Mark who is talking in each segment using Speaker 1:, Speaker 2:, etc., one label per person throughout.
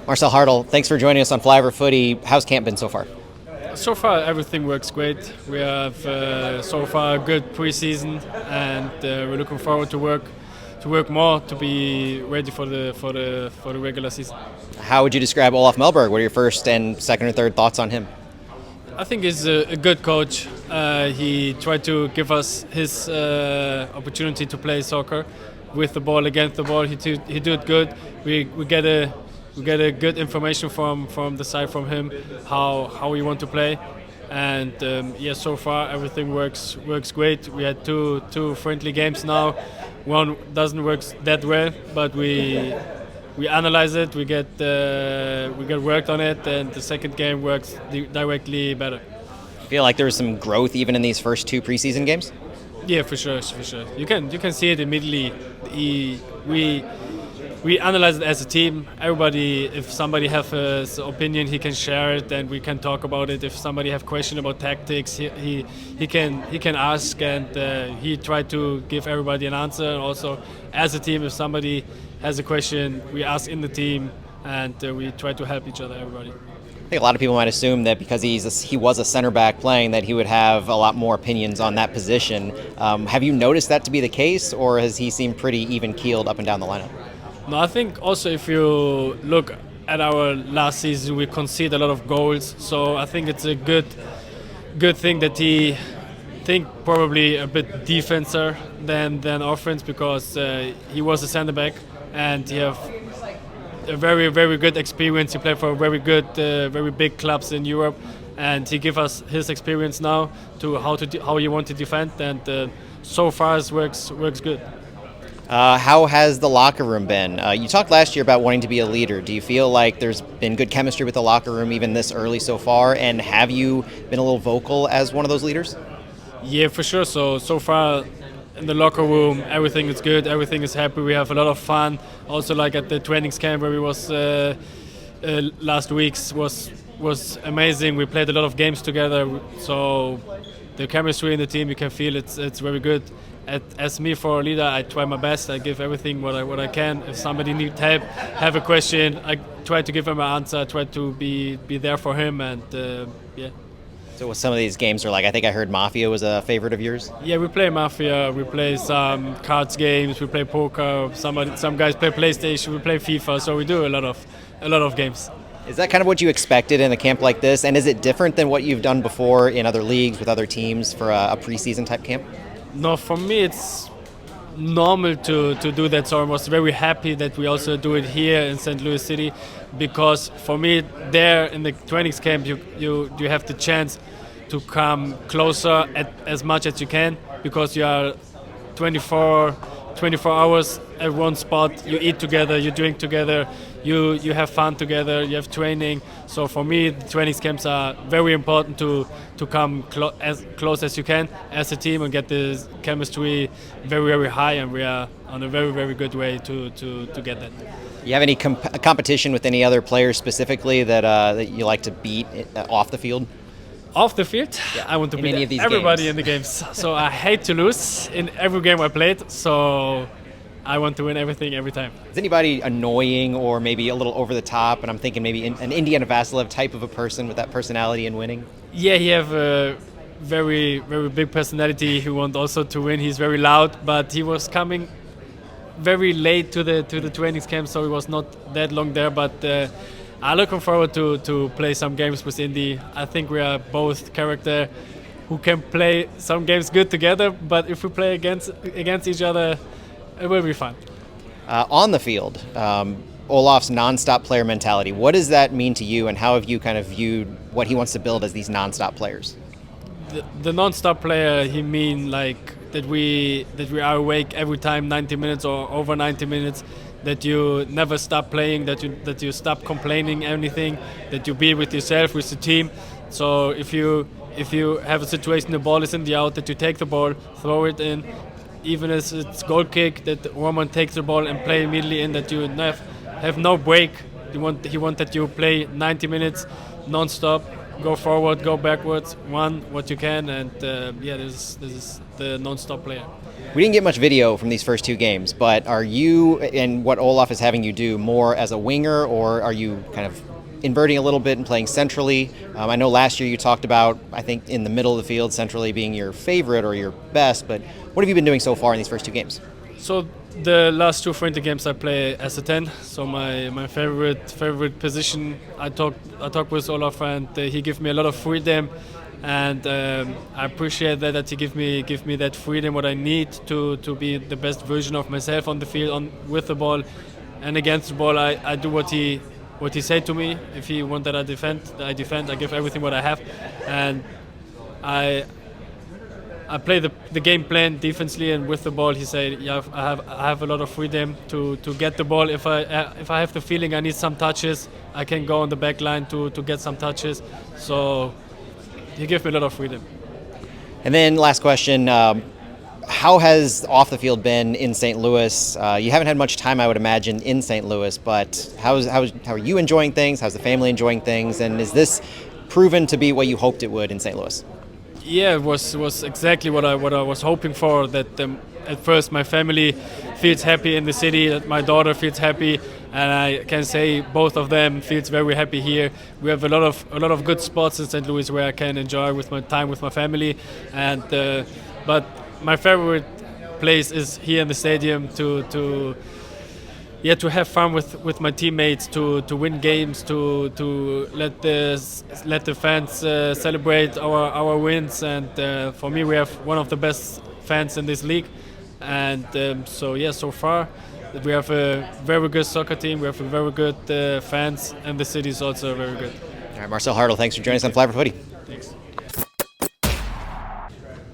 Speaker 1: Marcel Hartel, thanks for joining us on Flyover Footy. How's camp been so far?
Speaker 2: So far, everything works great. We have so far a good preseason, and we're looking forward to work more to be ready for the regular season.
Speaker 1: How would you describe Olaf Melberg? What are your first and second or third thoughts on him?
Speaker 2: I think he's a good coach. He tried to give us his opportunity to play soccer with the ball, against the ball. He did good. We get a good information from the side from him how we want to play, and so far everything works great. We had two friendly games now. One doesn't work that well, but we analyze it. We get worked on it, and the second game works directly better.
Speaker 1: I feel like there was some growth even in these first two preseason games.
Speaker 2: Yeah, for sure. You can see it immediately. We analyze it as a team. Everybody, if somebody has an opinion, he can share it, and we can talk about it. If somebody have question about tactics, he can ask, and he tried to give everybody an answer. And also, as a team, if somebody has a question, we ask in the team, and we try to help each other. Everybody.
Speaker 1: I think a lot of people might assume that because he was a center back playing, that he would have a lot more opinions on that position. Have you noticed that to be the case, or has he seemed pretty even keeled up and down the lineup?
Speaker 2: No, I think also if you look at our last season, we conceded a lot of goals. So I think it's a good thing that he think probably a bit defenser than offense, because he was a center back and he have a very, very good experience. He played for very good, very big clubs in Europe, and he give us his experience now to how you want to defend, and so far it works good.
Speaker 1: How has the locker room been? You talked last year about wanting to be a leader. Do you feel like there's been good chemistry with the locker room even this early so far? And have you been a little vocal as one of those leaders?
Speaker 2: Yeah, for sure. So far in the locker room, everything is good. Everything is happy. We have a lot of fun. Also, like at the trainings camp where we was last week's was amazing. We played a lot of games together. So the chemistry in the team, you can feel it's very good. As me, for a leader, I try my best. I give everything what I can. If somebody needs help, have a question, I try to give him an answer. I try to be there for him, and yeah.
Speaker 1: So what some of these games are like? I think I heard Mafia was a favorite of yours.
Speaker 2: Yeah, we play Mafia. We play some cards games. We play poker. Some guys play PlayStation. We play FIFA. So we do a lot of games.
Speaker 1: Is that kind of what you expected in a camp like this? And is it different than what you've done before in other leagues with other teams for a preseason type camp?
Speaker 2: No, for me it's normal to do that, so I was very happy that we also do it here in St. Louis City, because for me there in the trainings camp you have the chance to come closer as much as you can, because you are 24 hours at one spot. You eat together, you drink together, you have fun together, you have training. So for me, the training camps are very important to come as close as you can as a team and get the chemistry very, very high, and we are on a very, very good way to get that.
Speaker 1: You have any competition with any other players specifically that you like to beat off the field?
Speaker 2: Off the field, yeah. I want to beat everybody games. In the games. So I hate to lose in every game I played. So I want to win everything every time.
Speaker 1: Is anybody annoying or maybe a little over the top? And I'm thinking maybe an Indiana Vasilev type of a person with that personality and winning.
Speaker 2: Yeah, he have a very, very big personality. He wants also to win. He's very loud, but he was coming very late to the training camp, so he was not that long there. But I'm looking forward to play some games with Indy. I think we are both character who can play some games good together, but if we play against each other, it will be fun.
Speaker 1: On the field, Olaf's non-stop player mentality, what does that mean to you, and how have you kind of viewed what he wants to build as these non-stop players?
Speaker 2: The non-stop player, he mean like that we are awake every time 90 minutes or over 90 minutes, that you never stop playing, that you stop complaining anything, that you be with yourself, with the team. So if you have a situation, the ball is in the out, that you take the ball, throw it in, even as it's goal kick, that Roman takes the ball and play immediately in, that you have no break. He want that you play 90 minutes non-stop, go forward, go backwards, run what you can, and this is the non-stop player.
Speaker 1: We didn't get much video from these first two games, but are you, and what Olaf is having you do, more as a winger, or are you kind of inverting a little bit and playing centrally? I know last year you talked about, I think, in the middle of the field, centrally being your favorite or your best, but what have you been doing so far in these first two games?
Speaker 2: So the last two friendly games I play as a 10. So my favorite position. I talk with Olaf, and he gives me a lot of freedom, and I appreciate that he give me that freedom what I need to be the best version of myself on the field, with the ball, and against the ball. I do what he said to me. If he want that I defend. I give everything what I have, and I play the game plan defensively, and with the ball he said, yeah, I have a lot of freedom to get the ball. If I have the feeling I need some touches, I can go on the back line to get some touches. So he gave me a lot of freedom.
Speaker 1: And then last question, how has off the field been in St. Louis? You haven't had much time, I would imagine, in St. Louis, but how are you enjoying things? How's the family enjoying things? And is this proven to be what you hoped it would in St. Louis?
Speaker 2: Yeah, it was exactly what I was hoping for. That at first my family feels happy in the city, that my daughter feels happy, and I can say both of them feels very happy here. We have a lot of good spots in St. Louis where I can enjoy with my time with my family, and but my favorite place is here in the stadium to have fun with my teammates, to win games, to let the fans celebrate our wins, and for me we have one of the best fans in this league, and so far we have a very good soccer team, we have a very good fans, and the city is also very good.
Speaker 1: All right, Marcel Hartel, thanks for joining us on Fly for Footy.
Speaker 2: Thanks.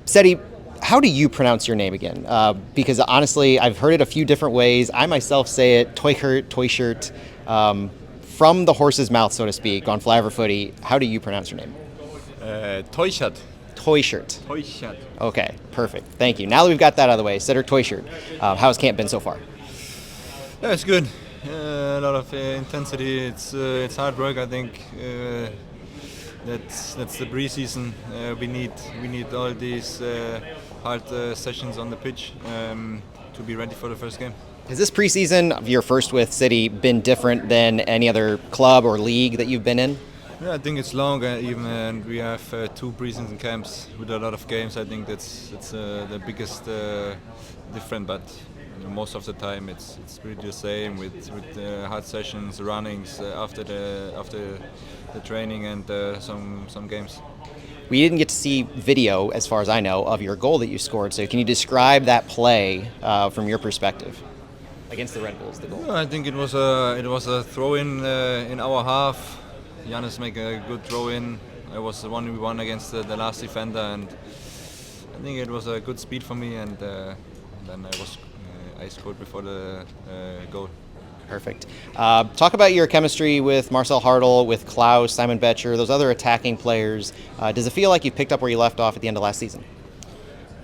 Speaker 1: Cedric, how do you pronounce your name again? Because honestly, I've heard it a few different ways. I myself say it Teuchert, from the horse's mouth, so to speak, on Fly for Footy. How do you pronounce your name?
Speaker 3: Teuchert.
Speaker 1: Teuchert.
Speaker 3: Teuchert.
Speaker 1: Okay, perfect. Thank you. Now that we've got that out of the way, Cedric Teuchert, how's camp been so far?
Speaker 3: Yeah, it's good. A lot of intensity. It's hard work. I think that's the preseason. We need all these hard sessions on the pitch to be ready for the first game.
Speaker 1: Has this preseason, your first with City, been different than any other club or league that you've been in?
Speaker 3: Yeah, I think it's long, even, and we have 2 preseason camps with a lot of games. I think that's the biggest difference, but most of the time it's pretty the same with hard sessions, runnings after the training, and some games.
Speaker 1: We didn't get to see video, as far as I know, of your goal that you scored. So can you describe that play from your perspective against the Red Bulls? The goal.
Speaker 3: Yeah, I think it was a throw in our half. Janis make a good throw in. I was the 1v1 against the last defender, and I think it was a good speed for me, and then I scored before the goal.
Speaker 1: Perfect. Talk about your chemistry with Marcel Hartel, with Klaus, Simon Betcher, those other attacking players. Does it feel like you've picked up where you left off at the end of last season?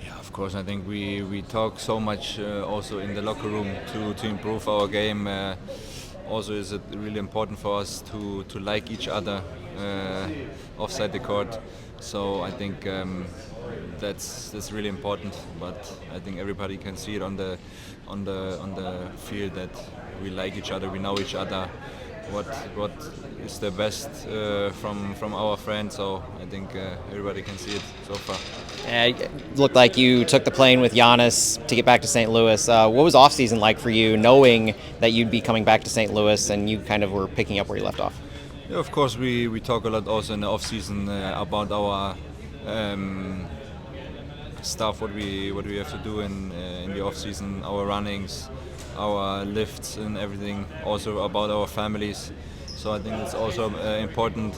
Speaker 3: Yeah, of course. I think we talk so much also in the locker room to improve our game. Also, is it really important for us to like each other offside the court. So I think that's really important. But I think everybody can see it on the field that we like each other, we know each other, what is the best from our friends. So I think everybody can see it so far.
Speaker 1: It looked like you took the plane with Janis to get back to St. Louis. What was off-season like for you, knowing that you'd be coming back to St. Louis and you kind of were picking up where you left off?
Speaker 3: Yeah, of course, we talk a lot also in the off-season about our stuff, what we have to do in the off-season, our runnings, our lifts and everything, also about our families. So I think it's also important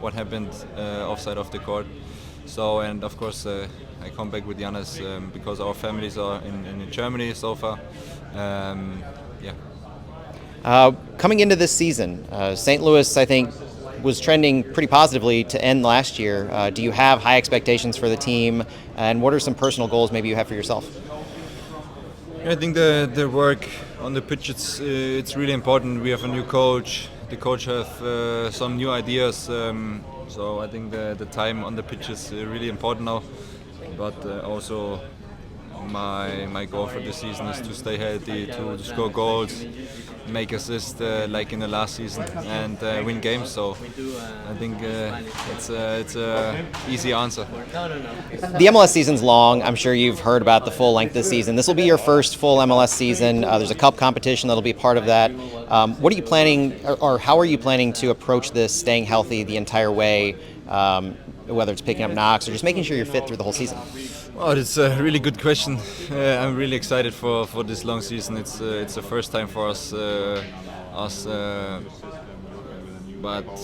Speaker 3: what happened offside of the court. So, and of course I come back with Janis because our families are in Germany so far.
Speaker 1: Coming into this season, St. Louis, I think, was trending pretty positively to end last year. Do you have high expectations for the team, and what are some personal goals maybe you have for yourself?
Speaker 3: I think the work on the pitch, it's really important. We have a new coach. The coach have some new ideas. So I think the time on the pitch is really important now. but also my goal for the season is to stay healthy, to score goals, make assists like in the last season, and win games. So I think it's a easy answer.
Speaker 1: The MLS season's long. I'm sure you've heard about the full length this season. This will be your first full MLS season. There's a cup competition that'll be part of that. What are you planning, or how are you planning to approach this, staying healthy the entire way, whether it's picking up knocks or just making sure you're fit through the whole season?
Speaker 3: Oh, it's a really good question. I'm really excited for this long season. It's the first time for us, but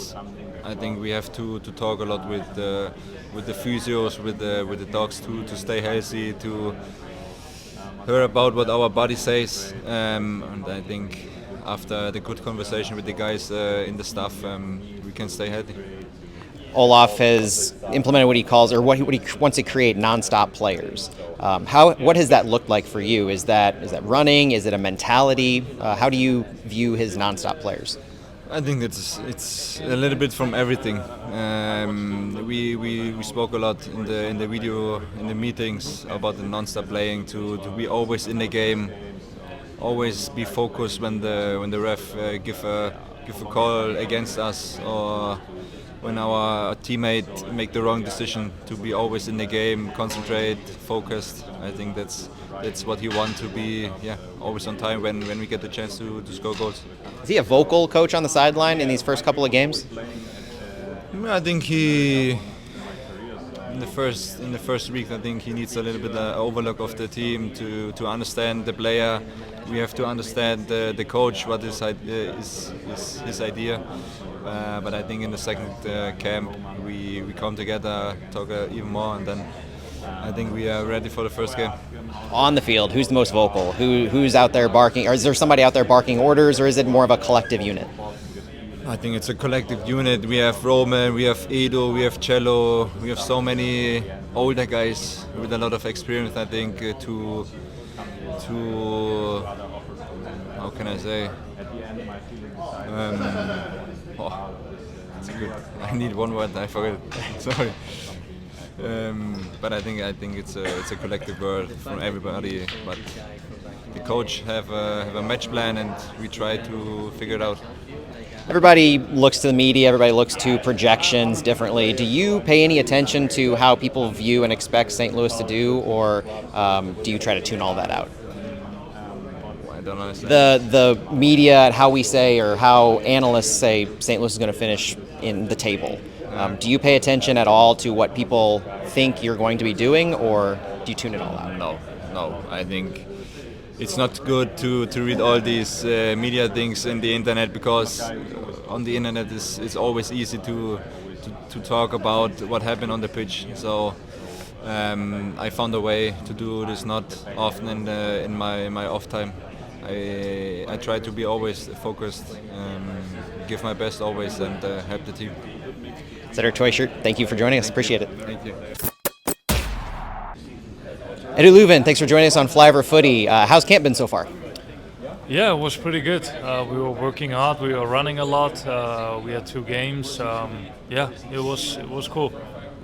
Speaker 3: I think we have to talk a lot with the physios, with the dogs to stay healthy, to hear about what our body says, and I think after the good conversation with the guys in the staff, we can stay healthy.
Speaker 1: Olaf has implemented what he calls, or what he wants to create, non-stop players. What has that looked like for you? Is that running? Is it a mentality? How do you view his non-stop players?
Speaker 3: I think it's a little bit from everything. We spoke a lot in the video, in the meetings, about the non-stop playing, to be always in the game, always be focused when the ref give a call against us, or when our teammate make the wrong decision, to be always in the game, concentrate, focused. I think that's what he wants, to be always on time when we get the chance to score goals.
Speaker 1: Is he a vocal coach on the sideline in these first couple of games?
Speaker 3: I think he in the first week, I think he needs a little bit of overlook of the team to understand the player. We have to understand the coach, what is his idea. But I think in the second camp we come together, talk even more, and then I think we are ready for the first game.
Speaker 1: On the field, who's the most vocal? Who's out there barking? Or is there somebody out there barking orders, or is it more of a collective unit?
Speaker 3: I think it's a collective unit. We have Roman, we have Edo, we have Cello, we have so many older guys with a lot of experience. I think to how can I say? It's good. I need one word. I forget it. Sorry. But I think it's a collective word from everybody. But the coach have a match plan, and we try to figure it out.
Speaker 1: Everybody looks to the media, everybody looks to projections differently. Do you pay any attention to how people view and expect St. Louis to do, or do you try to tune all that out?
Speaker 3: I don't understand.
Speaker 1: The media and how we say, or how analysts say St. Louis is going to finish in the table. Do you pay attention at all to what people think you're going to be doing, or do you tune it all out?
Speaker 3: No. I think it's not good to read all these media things in the internet, because on the internet it's always easy to talk about what happened on the pitch. So I found a way to do this not often in my off time. I try to be always focused, give my best always, and help the team.
Speaker 1: Cedric Teuchert, thank you for joining us. Appreciate it.
Speaker 3: Thank you.
Speaker 1: Eduard Löwen, thanks for joining us on Flyover Footy. How's camp been so far?
Speaker 4: Yeah, it was pretty good. We were working hard. We were running a lot. We had 2 games. It was cool.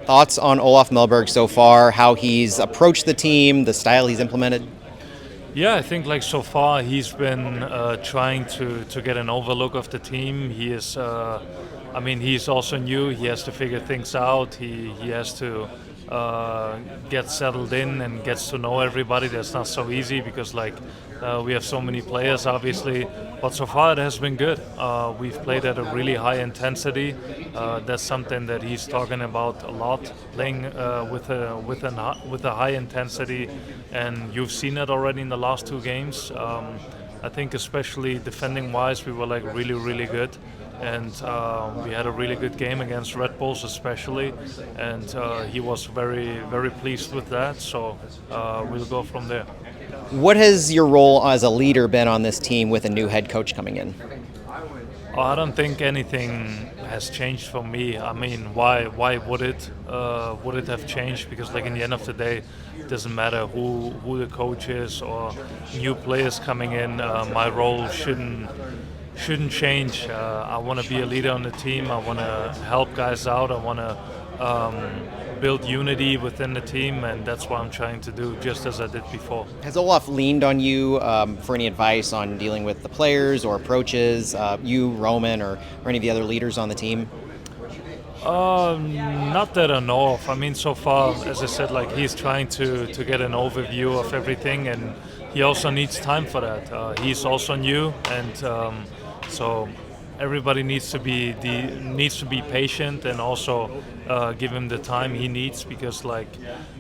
Speaker 1: Thoughts on Olaf Melberg so far? How he's approached the team, the style he's implemented?
Speaker 4: Yeah, I think like so far he's been trying to get an overlook of the team. He is, he's also new. He has to figure things out. He has to get settled in and gets to know everybody. That's not so easy, because we have so many players, obviously. But so far it has been good. We've played at a really high intensity. That's something that he's talking about a lot, playing with a high intensity, and you've seen it already in the last 2 games. I think especially defending-wise, we were really, really good. And we had a really good game against Red Bulls especially, and he was very, very pleased with that, so we'll go from there.
Speaker 1: What has your role as a leader been on this team with a new head coach coming in?
Speaker 4: I don't think anything has changed for me. I mean, why would it have changed? Because in the end of the day, it doesn't matter who the coach is or new players coming in. My role shouldn't change. I want to be a leader on the team. I want to help guys out. I want to build unity within the team, and that's what I'm trying to do, just as I did before.
Speaker 1: Has Olaf leaned on you for any advice on dealing with the players or approaches, you, Roman, or any of the other leaders on the team?
Speaker 4: Not that I know of. I mean, so far, as I said, like he's trying to get an overview of everything, and he also needs time for that. He's also new, and so everybody needs to be patient and also give him the time he needs, because like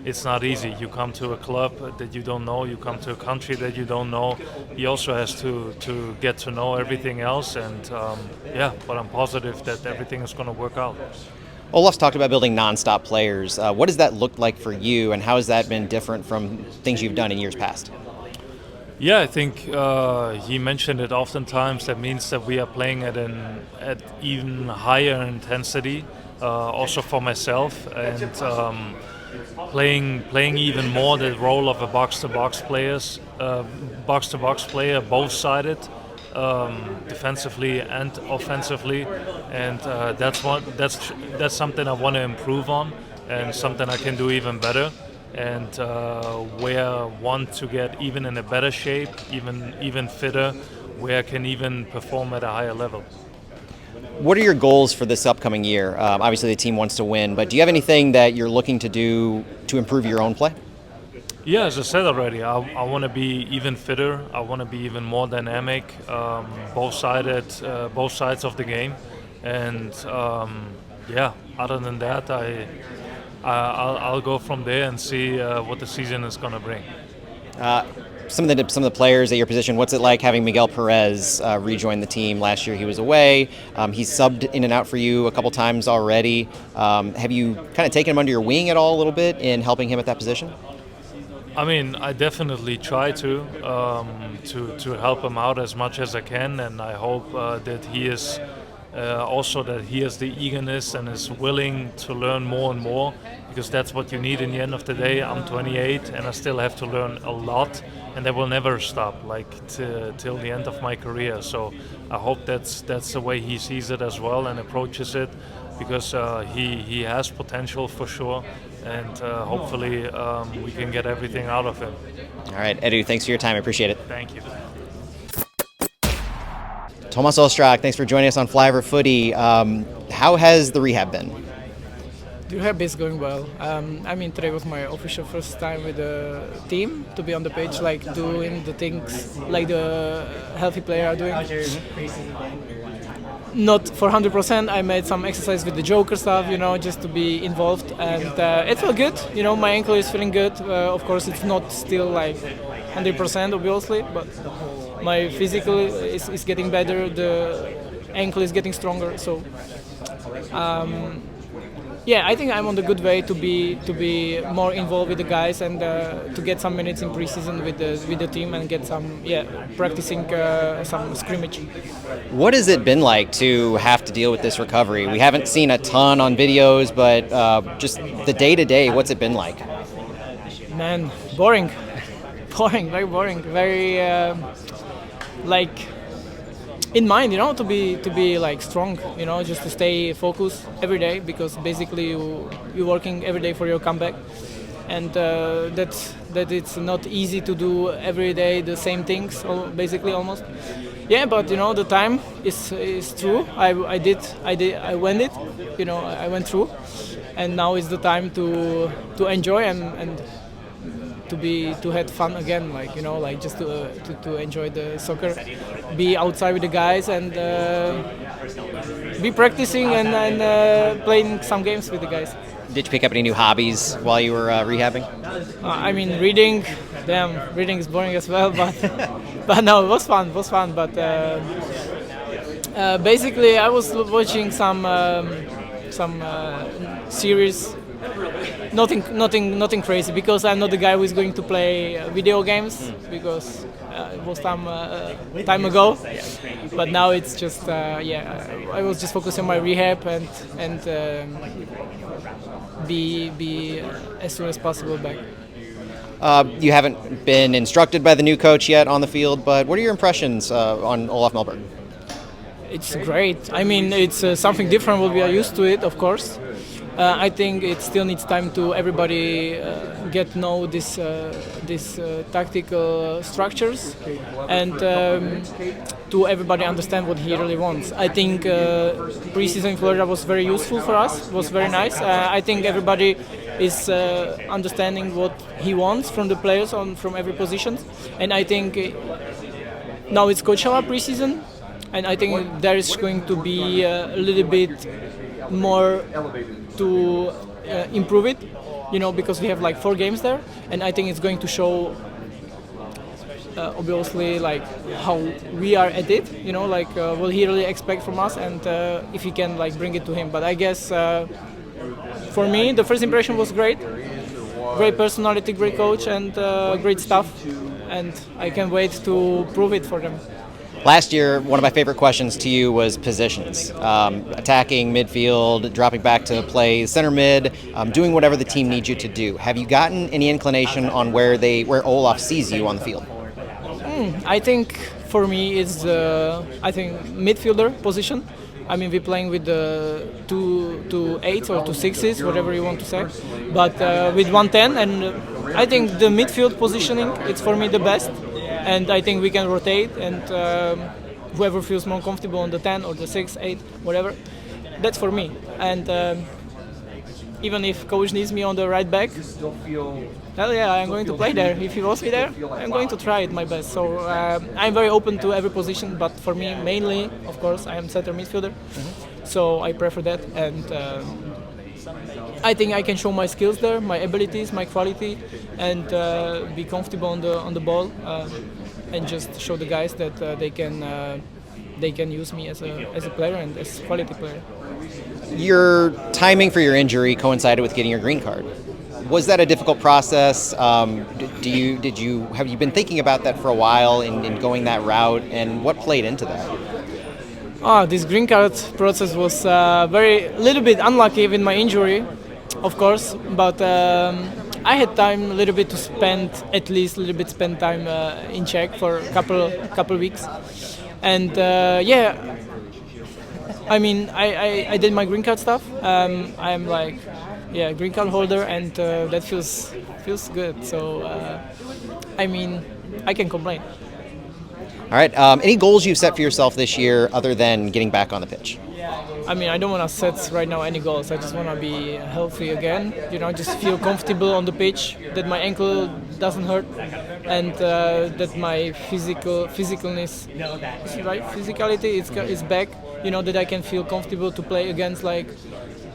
Speaker 4: it's not easy. You come to a club that you don't know, you come to a country that you don't know. He also has to get to know everything else, and but I'm positive that everything is going to work out.
Speaker 1: Olaf's talked about building non-stop players. What does that look like for you, and how has that been different from things you've done in years past?
Speaker 4: Yeah, I think he mentioned it oftentimes. That means that we are playing at even higher intensity, also for myself, and playing even more the role of a box-to-box player, both-sided, defensively and offensively, and that's something I want to improve on, and something I can do even better. And where I want to get even in a better shape, even fitter, where I can even perform at a higher level.
Speaker 1: What are your goals for this upcoming year? Obviously the team wants to win, but do you have anything that you're looking to do to improve your own play?
Speaker 4: Yeah, as I said already, I want to be even fitter. I want to be even more dynamic, both sides of the game. And other than that, I'll go from there and see what the season is going to bring.
Speaker 1: Some of the players at your position, what's it like having Miguel Perez rejoin the team? Last year he was away. He's subbed in and out for you a couple times already. Have you kind of taken him under your wing at all a little bit in helping him at that position?
Speaker 4: I mean, I definitely try to help him out as much as I can, and I hope that he is that he has the eagerness and is willing to learn more and more, because that's what you need in the end of the day. I'm 28 and I still have to learn a lot, and that will never stop, like till the end of my career. So I hope that's the way he sees it as well and approaches it, because he has potential for sure, and hopefully we can get everything out of him.
Speaker 1: All right, Edu, thanks for your time. I appreciate it.
Speaker 4: Thank you.
Speaker 1: Tomáš Ostrák, thanks for joining us on Flyover Footy. How has the rehab been?
Speaker 5: The rehab is going well. I mean, today was my official first time with the team, to be on the pitch, like doing the things like the healthy player are doing. Not for 100%. I made some exercise with the Joker stuff, just to be involved, and it felt good. My ankle is feeling good. Of course, it's not still like 100%, obviously, but my physical is getting better. The ankle is getting stronger. So, I think I'm on the good way to be more involved with the guys, and to get some minutes in preseason with the team, and get some practicing some scrimmage.
Speaker 1: What has it been like to have to deal with this recovery? We haven't seen a ton on videos, but just the day-to-day, what's it been like?
Speaker 5: Man, boring, very boring, very in mind, to be like strong, just to stay focused every day, because basically you're working every day for your comeback, and that it's not easy to do every day the same things, basically almost. Yeah, but the time is true. I went it, I went through, and now is the time to enjoy and to have fun again, just to enjoy the soccer, be outside with the guys, and be practicing and playing some games with the guys.
Speaker 1: Did you pick up any new hobbies while you were rehabbing?
Speaker 5: I mean, reading. Damn, reading is boring as well, but no, it was fun. But basically, I was watching some series. Nothing crazy, because I'm not the guy who is going to play video games, because it was time ago. But now it's just I was just focusing on my rehab and be as soon as possible back.
Speaker 1: You haven't been instructed by the new coach yet on the field, but what are your impressions on Olaf Melberg?
Speaker 5: It's great. I mean, it's something different what we are used to it, of course. I think it still needs time to everybody get know this tactical structures and to everybody understand what he really wants. I think preseason in Florida was very useful for us. Was very nice. I think everybody is understanding what he wants from the players from every position, and I think now it's Coachella preseason, and I think there is going to be a little bit more to improve it, because we have like 4 games there, and I think it's going to show obviously like how we are at it, what he really expects from us, and if he can like bring it to him. But I guess for me the first impression was great personality, great coach, and great stuff, and I can't wait to prove it for them.
Speaker 1: Last year, one of my favorite questions to you was positions. Attacking, midfield, dropping back to play center mid, doing whatever the team needs you to do. Have you gotten any inclination on where Olaf sees you on the field?
Speaker 5: I think for me it's midfielder position. I mean, we're playing with the 2-8s or 2-6s, whatever you want to say, but with 110, and I think the midfield positioning, it's for me the best. And I think we can rotate, and whoever feels more comfortable on the 10 or the 6, 8, whatever, that's for me. And even if coach needs me on the right back, hell yeah, I'm going to play there. If he wants me there, I'm going to try it my best. So I'm very open to every position, but for me, mainly, of course, I am center midfielder. So I prefer that, and I think I can show my skills there, my abilities, my quality, and be comfortable on the ball, and just show the guys that they can use me as a player and as a quality player.
Speaker 1: Your timing for your injury coincided with getting your green card. Was that a difficult process? Have you been thinking about that for a while in going that route, and what played into that?
Speaker 5: This green card process was little bit unlucky with my injury, of course, but I had time a little bit to spend time in Czech for a couple weeks, and I mean I did my green card stuff. I'm like green card holder, and that feels good. So I mean I can complain.
Speaker 1: All right. Any goals you've set for yourself this year other than getting back on the pitch?
Speaker 5: I mean, I don't want to set right now any goals. I just want to be healthy again. Just feel comfortable on the pitch, that my ankle doesn't hurt, and that my physicalness, right? Physicality is back. That I can feel comfortable to play against like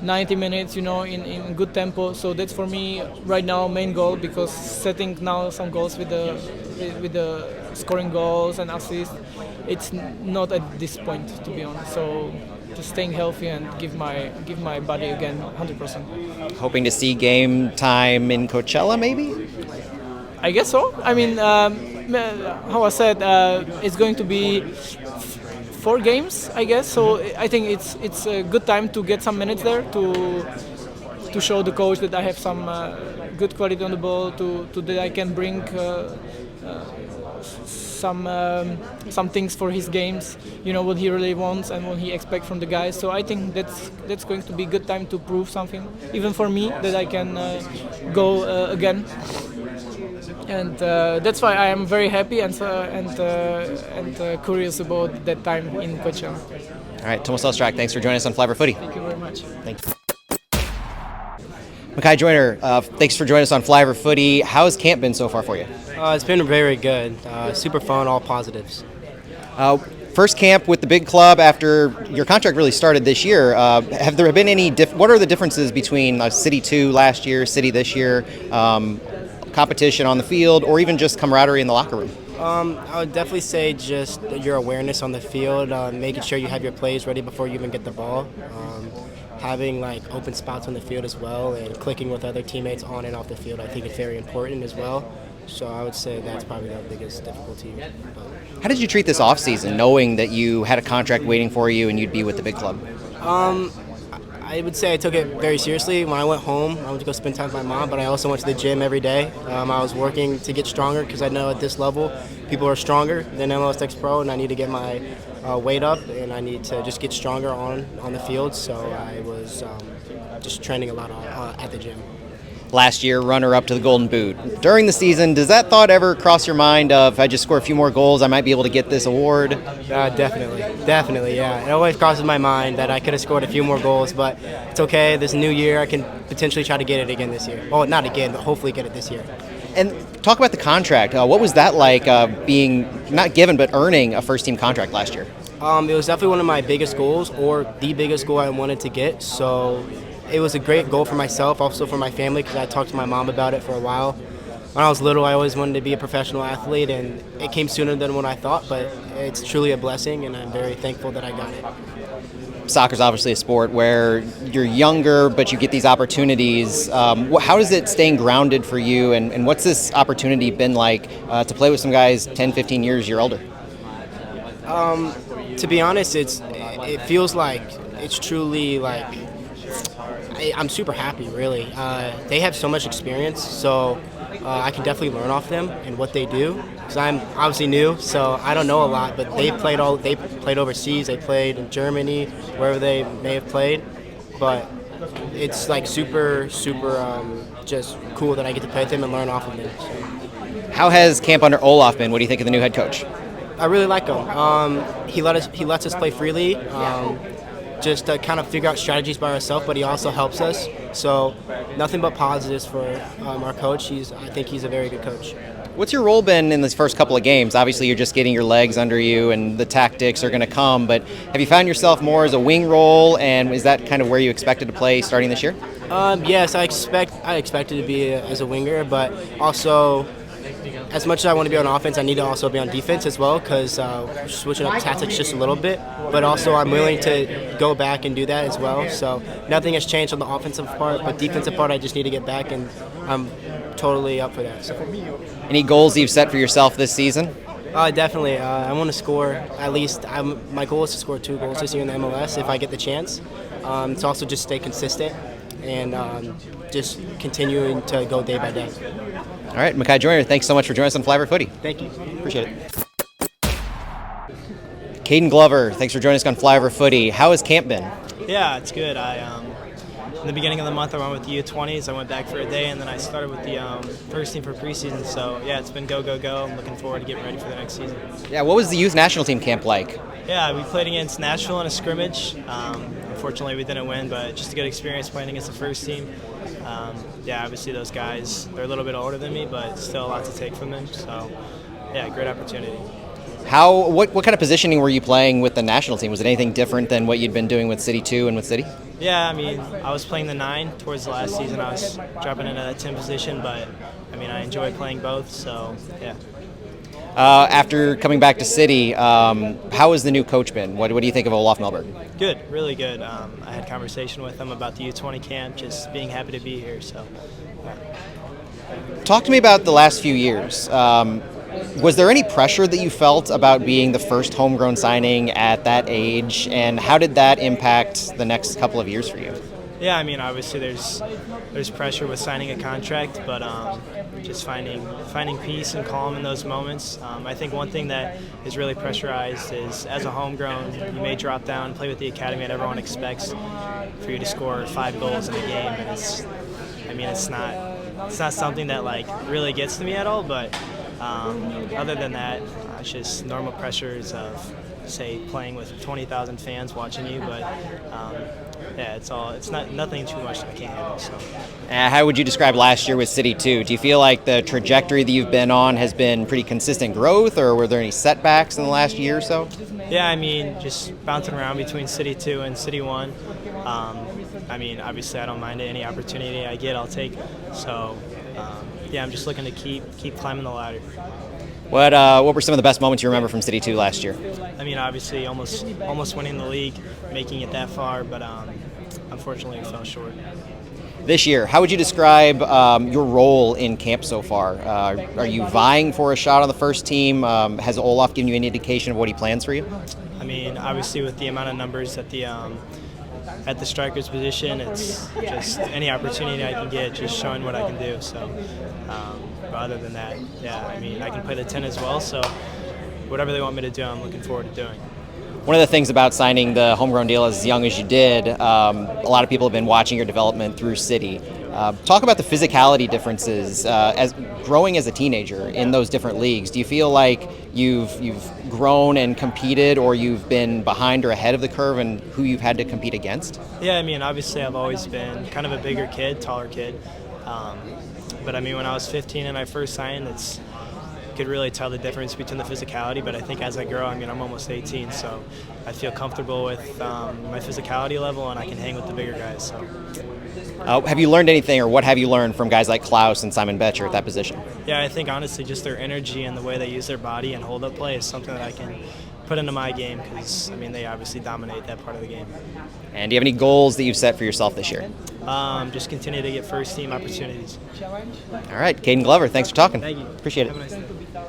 Speaker 5: 90 minutes, in good tempo. So that's for me right now main goal, because setting now some goals with the scoring goals and assists, it's not at this point, to be honest. So just staying healthy and give my body again 100%.
Speaker 1: Hoping to see game time in Coachella, maybe?
Speaker 5: I guess so. I mean, how I said, it's going to be 4 games, I guess. So I think it's a good time to get some minutes there to show the coach that I have some good quality on the ball, to that I can bring some things for his games, what he really wants and what he expects from the guys. So I think that's going to be a good time to prove something, even for me, that I can go again. And that's why I am very happy and curious about that time in Coachella.
Speaker 1: All right, Tomáš Ostrák, thanks for joining us on Fly for Footy.
Speaker 5: Thank you very much.
Speaker 1: Thank you. Mykhi, Joyner, thanks for joining us on Fly for Footy. How has camp been so far for you?
Speaker 6: It's been very good. Super fun, all positives.
Speaker 1: First camp with the big club after your contract really started this year. Have there been any? What are the differences between City 2 last year, City this year? Competition on the field, or even just camaraderie in the locker room?
Speaker 6: I would definitely say just your awareness on the field, making sure you have your plays ready before you even get the ball. Having like open spots on the field as well, and clicking with other teammates on and off the field, I think it's very important as well. So I would say that's probably the biggest difficulty.
Speaker 1: How did you treat this off season, knowing that you had a contract waiting for you and you'd be with the big club?
Speaker 6: I would say I took it very seriously. When I went home, I went to go spend time with my mom, but I also went to the gym every day. I was working to get stronger because I know at this level, people are stronger than MLS Next Pro, and I need to get my weight up, and I need to just get stronger on the field. So I was just training a lot at the gym.
Speaker 1: Last year, runner-up to the Golden Boot. During the season, does that thought ever cross your mind of, if I just score a few more goals, I might be able to get this award?
Speaker 6: Definitely, yeah. It always crosses my mind that I could have scored a few more goals, but it's okay. This new year, I can potentially try to get it again this year. Well, not again, but hopefully get it this year.
Speaker 1: And talk about the contract. What was that like being, not given, but earning a first-team contract last year?
Speaker 6: It was definitely one of my biggest goals, or the biggest goal I wanted to get, so it was a great goal for myself, also for my family, because I talked to my mom about it for a while. When I was little, I always wanted to be a professional athlete, and it came sooner than what I thought, but it's truly a blessing, and I'm very thankful that I got it.
Speaker 1: Soccer's obviously a sport where you're younger, but you get these opportunities. How is it staying grounded for you, and what's this opportunity been like to play with some guys 10, 15 years you're older?
Speaker 6: To be honest, it feels like it's truly like I'm super happy, really. They have so much experience, so I can definitely learn off them and what they do. Because I'm obviously new, so I don't know a lot. But they played overseas. They played in Germany, wherever they may have played. But it's like super just cool that I get to play with them and learn off of them. So.
Speaker 1: How has camp under Olaf been? What do you think of the new head coach?
Speaker 6: I really like him. He lets us play freely. Just to kind of figure out strategies by ourselves, but he also helps us. So nothing but positives for our coach. I think he's a very good coach.
Speaker 1: What's your role been in these first couple of games? Obviously, you're just getting your legs under you, and the tactics are going to come. But have you found yourself more as a wing role, and is that kind of where you expected to play starting this year?
Speaker 6: Yes, I expected to be as a winger, but also, as much as I want to be on offense, I need to also be on defense as well, because we're switching up tactics just a little bit. But also, I'm willing to go back and do that as well. So nothing has changed on the offensive part, but defensive part, I just need to get back, and I'm totally up for that. So.
Speaker 1: Any goals you've set for yourself this season?
Speaker 6: Definitely. I want to score at least. My goal is to score 2 goals this year in the MLS if I get the chance. It's also just stay consistent and just continuing to go day by day.
Speaker 1: All right, Mykhi Joyner, thanks so much for joining us on Fly Over Footy.
Speaker 6: Thank you.
Speaker 1: Appreciate it. Kaden Glover, thanks for joining us on Fly Over Footy. How has camp been?
Speaker 7: Yeah, it's good. In the beginning of the month, I went with the U20s. I went back for a day, and then I started with the first team for preseason. So, yeah, it's been go, go, go. I'm looking forward to getting ready for the next season.
Speaker 1: Yeah, what was the youth national team camp like?
Speaker 7: Yeah, we played against Nashville in a scrimmage. Unfortunately, we didn't win, but just a good experience playing against the first team. Yeah, obviously those guys, they're a little bit older than me, but still a lot to take from them. So, yeah, great opportunity.
Speaker 1: What kind of positioning were you playing with the national team? Was it anything different than what you'd been doing with City 2 and with City?
Speaker 7: Yeah, I mean, I was playing the 9 towards the last season. I was dropping into that 10 position, but, I mean, I enjoy playing both, so, yeah.
Speaker 1: After coming back to City, how has the new coach been? What do you think of Olaf Melberg?
Speaker 7: Good, really good. I had conversation with him about the U20 camp, just being happy to be here, so.
Speaker 1: Talk to me about the last few years. Was there any pressure that you felt about being the first homegrown signing at that age, and how did that impact the next couple of years for you?
Speaker 7: Yeah, I mean, obviously there's pressure with signing a contract, but just finding peace and calm in those moments. I think one thing that is really pressurized is, as a homegrown, you may drop down and play with the academy, and everyone expects for you to score 5 goals in a game, and it's not something that like really gets to me at all, but other than that, it's just normal pressures of, say, playing with 20,000 fans watching you, but yeah, it's nothing too much that I can't handle. So.
Speaker 1: How would you describe last year with City 2? Do you feel like the trajectory that you've been on has been pretty consistent growth, or were there any setbacks in the last year or so?
Speaker 7: Yeah, I mean, just bouncing around between City 2 and City 1. I mean, obviously I don't mind any opportunity I get, I'll take. So, yeah, I'm just looking to keep climbing the ladder.
Speaker 1: What were some of the best moments you remember from City 2 last year?
Speaker 7: I mean, obviously almost winning the league, making it that far, but unfortunately we fell short.
Speaker 1: This year, how would you describe your role in camp so far? Are you vying for a shot on the first team? Has Olaf given you any indication of what he plans for you?
Speaker 7: I mean, obviously with the amount of numbers that the at the striker's position, it's just any opportunity I can get, just showing what I can do. So, but other than that, yeah, I mean, I can play the 10 as well. So, whatever they want me to do, I'm looking forward to doing.
Speaker 1: One of the things about signing the homegrown deal as young as you did, a lot of people have been watching your development through City. Talk about the physicality differences as growing as a teenager in those different leagues. Do you feel like you've grown and competed, or you've been behind or ahead of the curve in who you've had to compete against?
Speaker 7: Yeah, I mean, obviously I've always been kind of a bigger kid, taller kid. But I mean, when I was 15 and I first signed, could really tell the difference between the physicality, but I think as I grow, I mean, I'm almost 18, so I feel comfortable with my physicality level, and I can hang with the bigger guys. So.
Speaker 1: Have you learned anything, or what have you learned from guys like Klaus and Simon Betcher at that position?
Speaker 7: Yeah, I think honestly just their energy and the way they use their body and hold up play is something that I can put into my game, because I mean, they obviously dominate that part of the game.
Speaker 1: And do you have any goals that you've set for yourself this year?
Speaker 7: Just continue to get first team opportunities.
Speaker 1: All right, Kaden Glover, thanks for talking.
Speaker 7: Thank you.
Speaker 1: Appreciate it.
Speaker 7: Have a nice day.